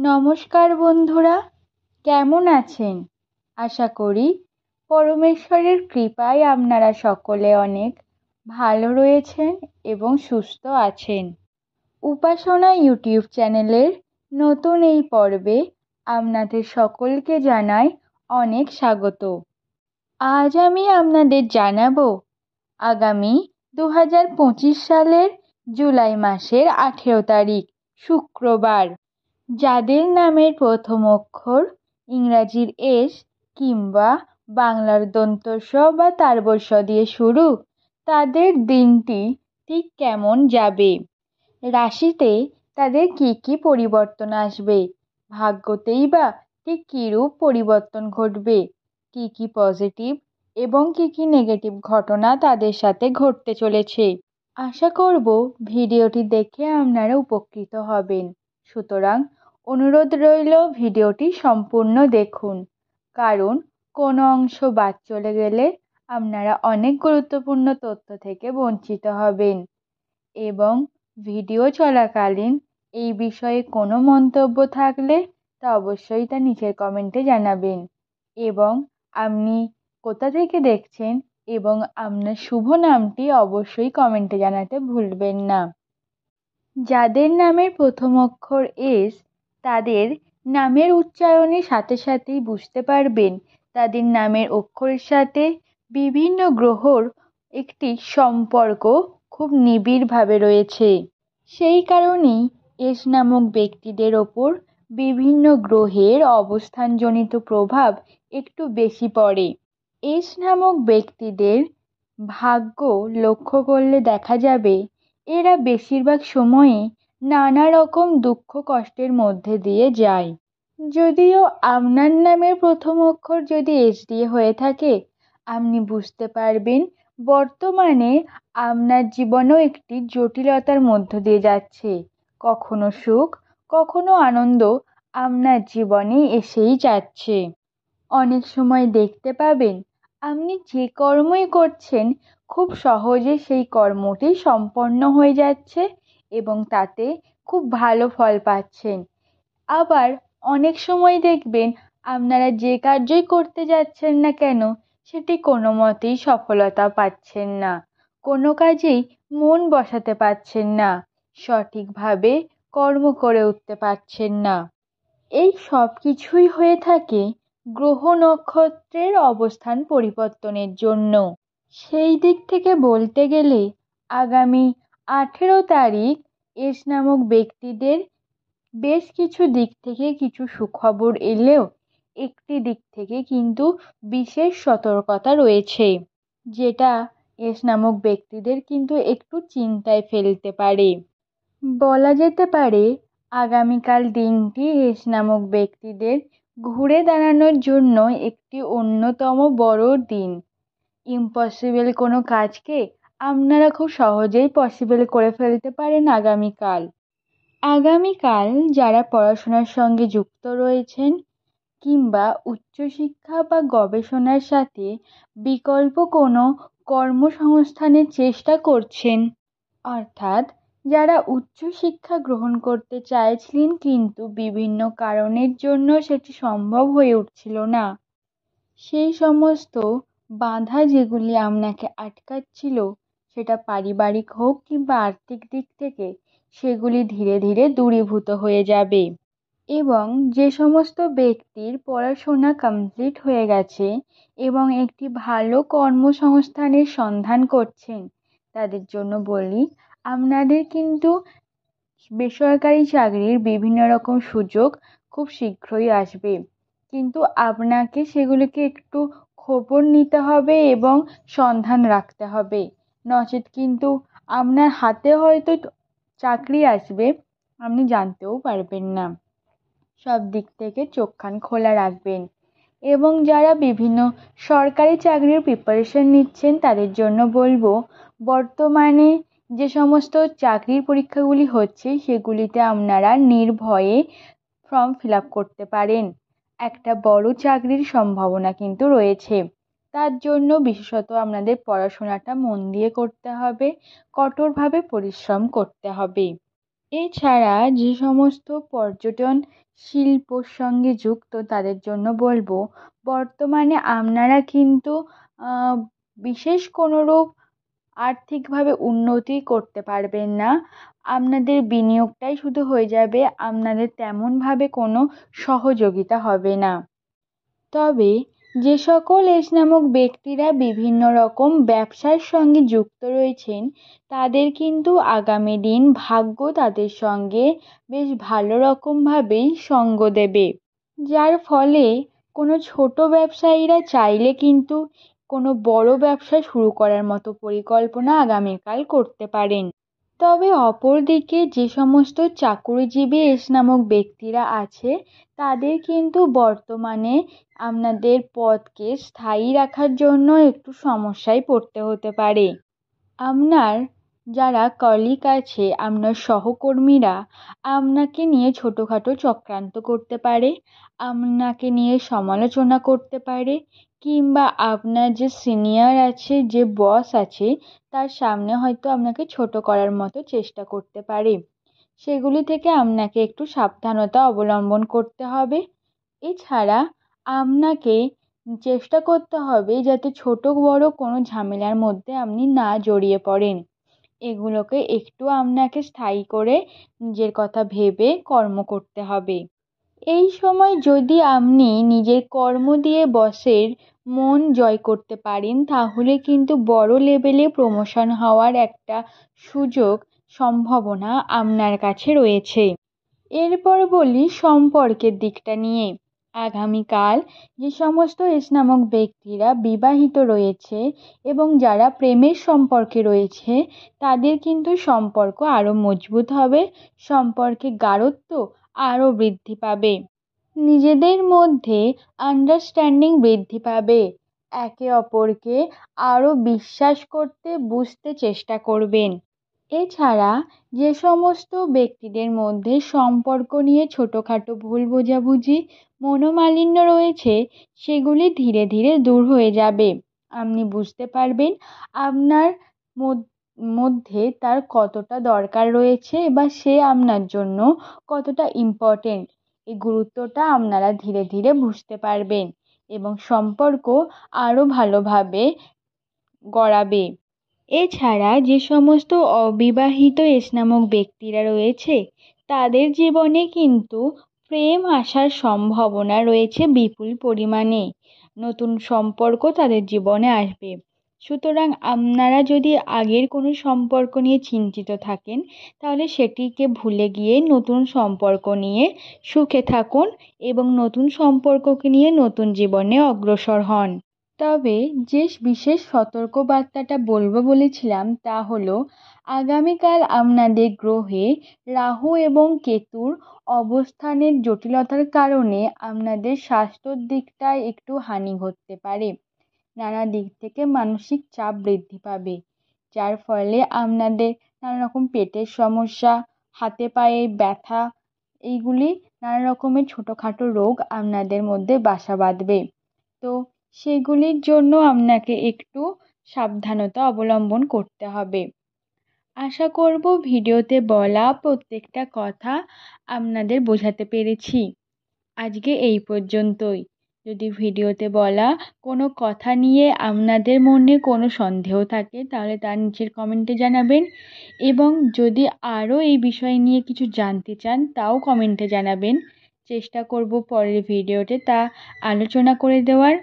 নমস্কার বন্ধুরা, কেমন আছেন? আশা করি পরমেশ্বরের কৃপায় আপনারা সকলে অনেক ভালো রয়েছেন এবং সুস্থ আছেন। উপাসনা ইউটিউব চ্যানেলের নতুন এই পর্বে আপনাদের সকলকে জানাই অনেক স্বাগত। আজ আমি আপনাদের জানাবো আগামী 2025 সালের জুলাই মাসের 18 তারিখ শুক্রবার যাদের নামের প্রথম অক্ষর ইংরাজির এস কিংবা বাংলার দন্ত স বা তালব্য শ দিয়ে শুরু, তাদের দিনটি ঠিক কেমন যাবে, রাশিতে তাদের কি পরিবর্তন আসবে, ভাগ্যতেই বা ঠিক কীরূপ পরিবর্তন ঘটবে, কি পজিটিভ এবং কি নেগেটিভ ঘটনা তাদের সাথে ঘটতে চলেছে। আশা করব ভিডিওটি দেখে আপনারা উপকৃত হবেন। সুতরাং অনুরোধ রইল ভিডিওটি সম্পূর্ণ দেখুন, কারণ কোনো অংশ বাদ চলে গেলে আপনারা অনেক গুরুত্বপূর্ণ তথ্য থেকে বঞ্চিত হবেন। এবং ভিডিও চলাকালীন এই বিষয়ে কোনো মন্তব্য থাকলে তা অবশ্যই তা নিচের কমেন্টে জানাবেন। এবং আপনি কোথা থেকে দেখছেন এবং আপনার শুভ নামটি অবশ্যই কমেন্টে জানাতে ভুলবেন না। যাদের নামের প্রথম অক্ষর এস, তাদের নামের উচ্চারণের সাথে সাথেই বুঝতে পারবেন তাদের নামের অক্ষরের সাথে বিভিন্ন গ্রহর একটি সম্পর্ক খুব নিবিড়ভাবে রয়েছে। সেই কারণেই এস নামক ব্যক্তিদের ওপর বিভিন্ন গ্রহের অবস্থানজনিত প্রভাব একটু বেশি পড়ে। এস নামক ব্যক্তিদের ভাগ্য লক্ষ্য করলে দেখা যাবে এরা বেশিরভাগ সময়ে নানা রকম দুঃখ কষ্টের মধ্যে দিয়ে যায়। যদিও আপনার নামের প্রথম অক্ষর যদি এস দিয়ে হয়ে থাকে, আপনি বুঝতে পারবেন বর্তমানে আপনার জীবনও একটি জটিলতার মধ্য দিয়ে যাচ্ছে। কখনো সুখ, কখনো আনন্দ আপনার জীবনে এসেই যাচ্ছে। অনেক সময় দেখতে পাবেন আপনি যে কর্মই করছেন খুব সহজে সেই কর্মটি সম্পন্ন হয়ে যাচ্ছে এবং তাতে খুব ভালো ফল পাচ্ছেন। আবার অনেক সময় দেখবেন আপনারা যে কার্যই করতে যাচ্ছেন না কেন সেটি কোনো মতেই সফলতা পাচ্ছেন না, কোনো কাজেই মন বসাতে পারছেন না, সঠিকভাবে কর্ম করে উঠতে পারছেন না। এই সব কিছুই হয়ে থাকে গ্রহ নক্ষত্রের অবস্থান পরিবর্তনের জন্য। সেই দিক থেকে বলতে গেলে আগামী 18 তারিখ এস নামক ব্যক্তিদের বেশ কিছু দিক থেকে কিছু সুখবর এলেও একটি দিক থেকে কিন্তু বিশেষ সতর্কতা রয়েছে, যেটা এস নামক ব্যক্তিদের কিন্তু একটু চিন্তায় ফেলতে পারে। বলা যেতে পারে আগামীকাল দিনটি এস নামক ব্যক্তিদের ঘুরে দাঁড়ানোর জন্য একটি অন্যতম বড় দিন। ইম্পসিবল কোনো কাজকে আপনারা খুব সহজেই পসিবল করে ফেলতে পারেন আগামীকাল যারা পড়াশোনার সঙ্গে যুক্ত রয়েছেন কিংবা উচ্চশিক্ষা বা গবেষণার সাথে বিকল্প কোনো কর্মসংস্থানের চেষ্টা করছেন, অর্থাৎ যারা উচ্চশিক্ষা গ্রহণ করতে চাইছিলেন কিন্তু বিভিন্ন কারণের জন্য সেটি সম্ভব হয়ে উঠছিল না, সেই সমস্ত বাধা যেগুলি আপনাকে আটকাচ্ছিল, সেটা পারিবারিক হোক কিংবা আর্থিক দিক থেকে, সেগুলি ধীরে ধীরে দূরীভূত হয়ে যাবে। এবং যে সমস্ত ব্যক্তির পড়াশোনা কমপ্লিট হয়ে গেছে এবং একটি ভালো কর্মসংস্থানের সন্ধান করছেন, তাদের জন্য বলি আপনাদের কিন্তু বেসরকারি চাকরির বিভিন্ন রকম সুযোগ খুব শীঘ্রই আসবে, কিন্তু আপনাকে সেগুলিকে একটু খবর নিতে হবে এবং সন্ধান রাখতে হবে, নচেত কিন্তু আপনার হাতে হয়তো চাকরি আসবে, আপনি জানতেও পারবেন না। সব দিক থেকে চোখ কান খোলা রাখবেন। এবং যারা বিভিন্ন সরকারি চাকরির প্রিপারেশন নিচ্ছেন তাদের জন্য বলবো বর্তমানে যে সমস্ত চাকরির পরীক্ষাগুলি হচ্ছে সেগুলিতে আপনারা নির্ভয়ে ফর্ম ফিল আপ করতে পারেন। একটা বড় চাকরির সম্ভাবনা কিন্তু রয়েছে, তার জন্য বিশেষত আপনাদের পড়াশোনাটা মন দিয়ে করতে হবে, কঠোরভাবে পরিশ্রম করতে হবে। এছাড়া যে সমস্ত পর্যটন শিল্পর সঙ্গে যুক্ত তাদের জন্য বলবো, বর্তমানে আপনারা কিন্তু বিশেষ কোনোরূপ আর্থিকভাবে উন্নতি করতে পারবেন না। আপনাদের বিনিয়োগটাই শুধু হয়ে যাবে, আপনাদের তেমনভাবে কোনো সহযোগিতা হবে না। তবে যে সকল এস নামক ব্যক্তিরা বিভিন্ন রকম ব্যবসার সঙ্গে যুক্ত রয়েছেন, তাদের কিন্তু আগামী দিন ভাগ্য তাদের সঙ্গে বেশ ভালো রকমভাবেই সঙ্গ দেবে, যার ফলে কোনো ছোট ব্যবসায়ীরা চাইলে কিন্তু কোনো বড় ব্যবসা শুরু করার মতো পরিকল্পনা আগামীকাল করতে পারেন। তবে অপরদিকে যে সমস্ত চাকুরিজীবী এস নামক ব্যক্তিরা আছে, তাদের কিন্তু বর্তমানে আপনাদের পদকে স্থায়ী রাখার জন্য একটু সমস্যায় পড়তে হতে পারে। আপনার যারা কলিগ আছে, আপনার সহকর্মীরা আপনাকে নিয়ে ছোটোখাটো চক্রান্ত করতে পারে, আপনাকে নিয়ে সমালোচনা করতে পারে, কিংবা আপনার যে সিনিয়র আছে, যে বস আছে, তার সামনে হয়তো আপনাকে ছোট করার মতো চেষ্টা করতে পারে। সেগুলি থেকে আপনাকে একটু সাবধানতা অবলম্বন করতে হবে। এছাড়া আপনাকে চেষ্টা করতে হবে যাতে ছোট বড় কোনো ঝামেলার মধ্যে আপনি না জড়িয়ে পড়েন। এগুলোকে একটু আপনাকে স্থায়ী করে নিজের কথা ভেবে কর্ম করতে হবে। এই সময় যদি আপনি নিজের কর্ম দিয়ে বসের মন জয় করতে পারেন, তাহলে কিন্তু বড় লেভেলে প্রমোশন হওয়ার একটা সুযোগ, সম্ভাবনা আপনার কাছে রয়েছে। এরপর বলি সম্পর্কের দিকটা নিয়ে। আগামীকাল যে সমস্ত এস নামক ব্যক্তিরা বিবাহিত রয়েছে এবং যারা প্রেমের সম্পর্কে রয়েছে, তাদের কিন্তু সম্পর্ক আরও মজবুত হবে, সম্পর্কে গাঢ়ত্ব আরও বৃদ্ধি পাবে, নিজেদের মধ্যে আন্ডারস্ট্যান্ডিং বৃদ্ধি পাবে, একে অপরকে আরও বিশ্বাস করতে বুঝতে চেষ্টা করবেন। এছাড়া যে সমস্ত ব্যক্তিদের মধ্যে সম্পর্ক নিয়ে ছোটোখাটো ভুল বোঝাবুঝি, মনোমালিন্য রয়েছে, সেগুলি ধীরে ধীরে দূর হয়ে যাবে। আপনি বুঝতে পারবেন আপনার মধ্যে তার কতটা দরকার রয়েছে বা সে আপনার জন্য কতটা ইম্পর্টেন্ট। এই গুরুত্বটা আপনারা ধীরে ধীরে বুঝতে পারবেন এবং সম্পর্ক আরও ভালোভাবে গড়াবে। এছাড়া যে সমস্ত অবিবাহিত এস নামক ব্যক্তিরা রয়েছে, তাদের জীবনে কিন্তু প্রেম আসার সম্ভাবনা রয়েছে বিপুল পরিমাণে, নতুন সম্পর্ক তাদের জীবনে আসবে। সুতরাং আপনারা যদি আগের কোনো সম্পর্ক নিয়ে চিন্তিত থাকেন, তাহলে সেটিকে ভুলে গিয়ে নতুন সম্পর্ক নিয়ে সুখে থাকুন এবং নতুন সম্পর্ককে নিয়ে নতুন জীবনে অগ্রসর হন। তবে যে বিশেষ সতর্কবার্তাটা বলবো বলেছিলাম, তা হলো আগামীকাল আপনাদের গ্রহে রাহু এবং কেতুর অবস্থানের জটিলতার কারণে আপনাদের স্বাস্থ্যর দিকটায় একটু হানি ঘটতে পারে। নানা দিক থেকে মানসিক চাপ বৃদ্ধি পাবে, যার ফলে আপনাদের নানা রকম পেটের সমস্যা, হাতে পায়ে ব্যথা, এইগুলি নানা রকমের ছোটোখাটো রোগ আপনাদের মধ্যে বাসা বাঁধবে। তো সেগুলির জন্য আপনাকে একটু সাবধানতা অবলম্বন করতে হবে। আশা করব ভিডিওতে বলা প্রত্যেকটা কথা আপনাদের বোঝাতে পেরেছি। আজকে এই পর্যন্তই। যদি ভিডিওতে বলা কোনো কথা নিয়ে আপনাদের মনে কোনো সন্দেহ থাকে, তাহলে তার নিচের কমেন্টে জানাবেন, এবং যদি আরও এই বিষয় নিয়ে কিছু জানতে চান, তাও কমেন্টে জানাবেন। চেষ্টা করব পরের ভিডিওতে তা আলোচনা করে দেওয়ার।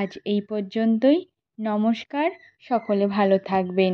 আজ এই পর্যন্তই। নমস্কার, সকলে ভালো থাকবেন।